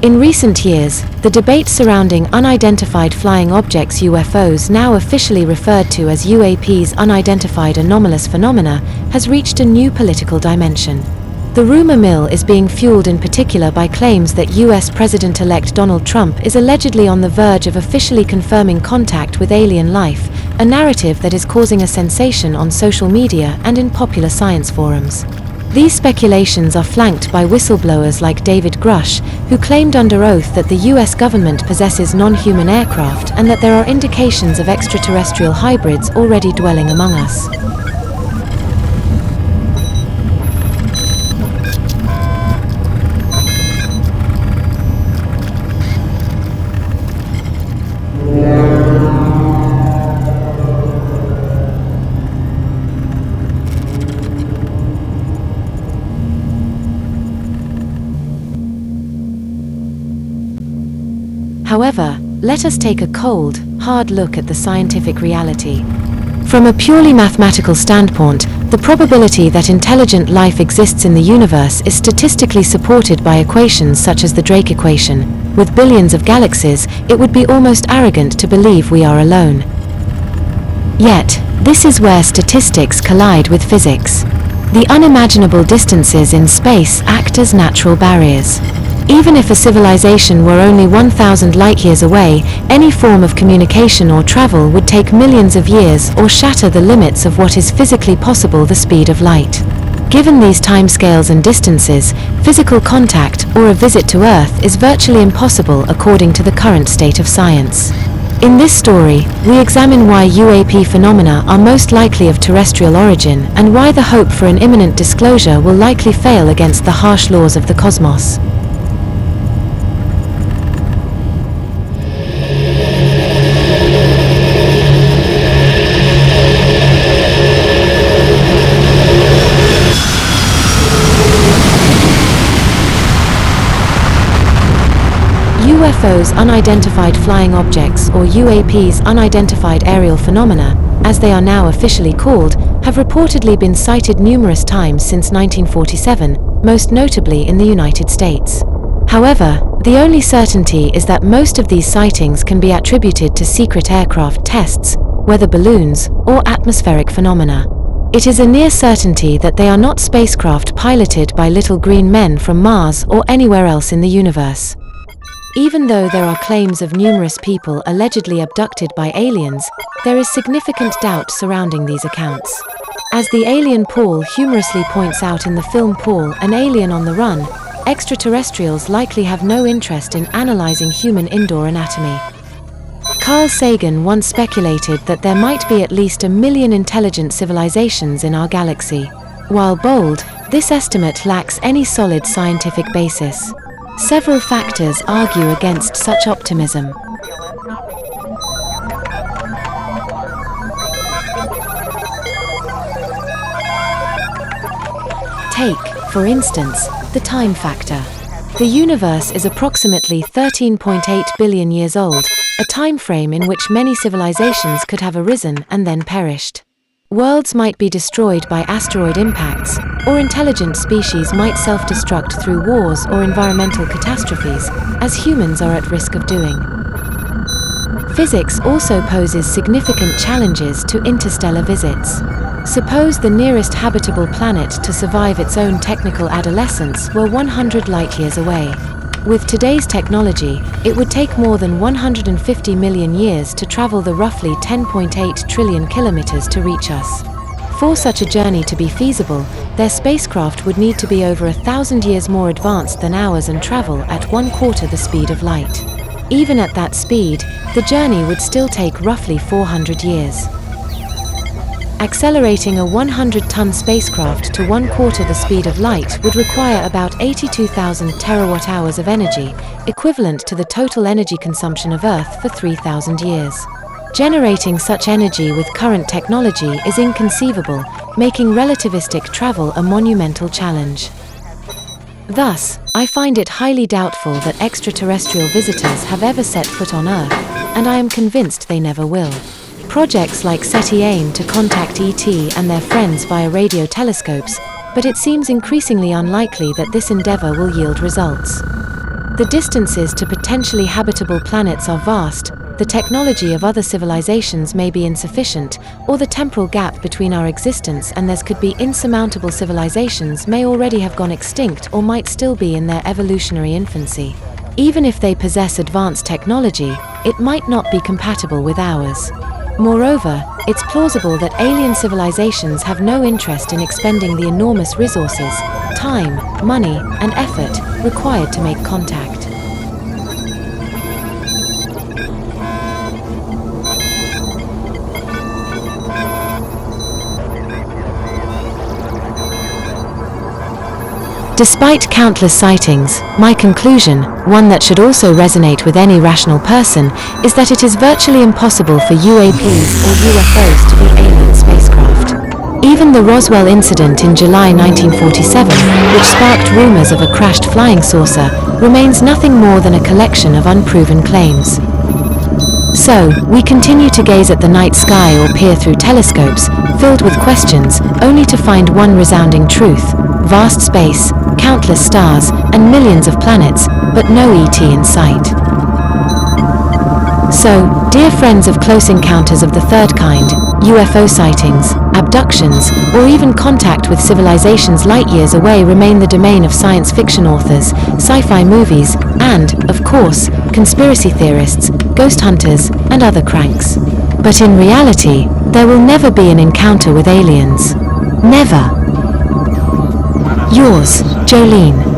In recent years, the debate surrounding unidentified flying objects UFOs, now officially referred to as UAPs, unidentified anomalous phenomena, has reached a new political dimension. The rumor mill is being fueled in particular by claims that US President-elect Donald Trump is allegedly on the verge of officially confirming contact with alien life, a narrative that is causing a sensation on social media and in popular science forums. These speculations are flanked by whistleblowers like David Grush, who claimed under oath that the US government possesses non-human aircraft and that there are indications of extraterrestrial hybrids already dwelling among us. However, let us take a cold, hard look at the scientific reality. From a purely mathematical standpoint, the probability that intelligent life exists in the universe is statistically supported by equations such as the Drake equation. With billions of galaxies, it would be almost arrogant to believe we are alone. Yet, this is where statistics collide with physics. The unimaginable distances in space act as natural barriers. Even if a civilization were only 1,000 light-years away, any form of communication or travel would take millions of years or shatter the limits of what is physically possible, the speed of light. Given these timescales and distances, physical contact or a visit to Earth is virtually impossible according to the current state of science. In this story, we examine why UAP phenomena are most likely of terrestrial origin and why the hope for an imminent disclosure will likely fail against the harsh laws of the cosmos. UFOs, unidentified flying objects, or UAPs, unidentified aerial phenomena, as they are now officially called, have reportedly been sighted numerous times since 1947, most notably in the United States. However, the only certainty is that most of these sightings can be attributed to secret aircraft tests, weather balloons, or atmospheric phenomena. It is a near certainty that they are not spacecraft piloted by little green men from Mars or anywhere else in the universe. Even though there are claims of numerous people allegedly abducted by aliens, there is significant doubt surrounding these accounts. As the alien Paul humorously points out in the film Paul, An Alien on the Run, extraterrestrials likely have no interest in analyzing human indoor anatomy. Carl Sagan once speculated that there might be at least 1 million intelligent civilizations in our galaxy. While bold, this estimate lacks any solid scientific basis. Several factors argue against such optimism. Take, for instance, the time factor. The universe is approximately 13.8 billion years old, a time frame in which many civilizations could have arisen and then perished. Worlds might be destroyed by asteroid impacts, or intelligent species might self-destruct through wars or environmental catastrophes, as humans are at risk of doing. Physics also poses significant challenges to interstellar visits. Suppose the nearest habitable planet to survive its own technical adolescence were 100 light-years away. With today's technology, it would take more than 150 million years to travel the roughly 10.8 trillion kilometers to reach us. For such a journey to be feasible, their spacecraft would need to be over 1,000 years more advanced than ours and travel at 1/4 the speed of light. Even at that speed, the journey would still take roughly 400 years. Accelerating a 100-ton spacecraft to 1/4 the speed of light would require about 82,000 terawatt-hours of energy, equivalent to the total energy consumption of Earth for 3,000 years. Generating such energy with current technology is inconceivable, making relativistic travel a monumental challenge. Thus, I find it highly doubtful that extraterrestrial visitors have ever set foot on Earth, and I am convinced they never will. Projects like SETI aim to contact ET and their friends via radio telescopes, but it seems increasingly unlikely that this endeavor will yield results. The distances to potentially habitable planets are vast, the technology of other civilizations may be insufficient, or the temporal gap between our existence and theirs could be insurmountable. Civilizations may already have gone extinct or might still be in their evolutionary infancy. Even if they possess advanced technology, it might not be compatible with ours. Moreover, it's plausible that alien civilizations have no interest in expending the enormous resources, time, money, and effort required to make contact. Despite countless sightings, my conclusion, one that should also resonate with any rational person, is that it is virtually impossible for UAPs or UFOs to be alien spacecraft. Even the Roswell incident in July 1947, which sparked rumors of a crashed flying saucer, remains nothing more than a collection of unproven claims. So, we continue to gaze at the night sky or peer through telescopes, filled with questions, only to find one resounding truth: vast space, countless stars, and millions of planets, but no ET in sight. So, dear friends of close encounters of the third kind, UFO sightings, abductions, or even contact with civilizations light years away remain the domain of science fiction authors, sci-fi movies, and, of course, conspiracy theorists, ghost hunters, and other cranks. But in reality, there will never be an encounter with aliens. Never. Yours, Jolene.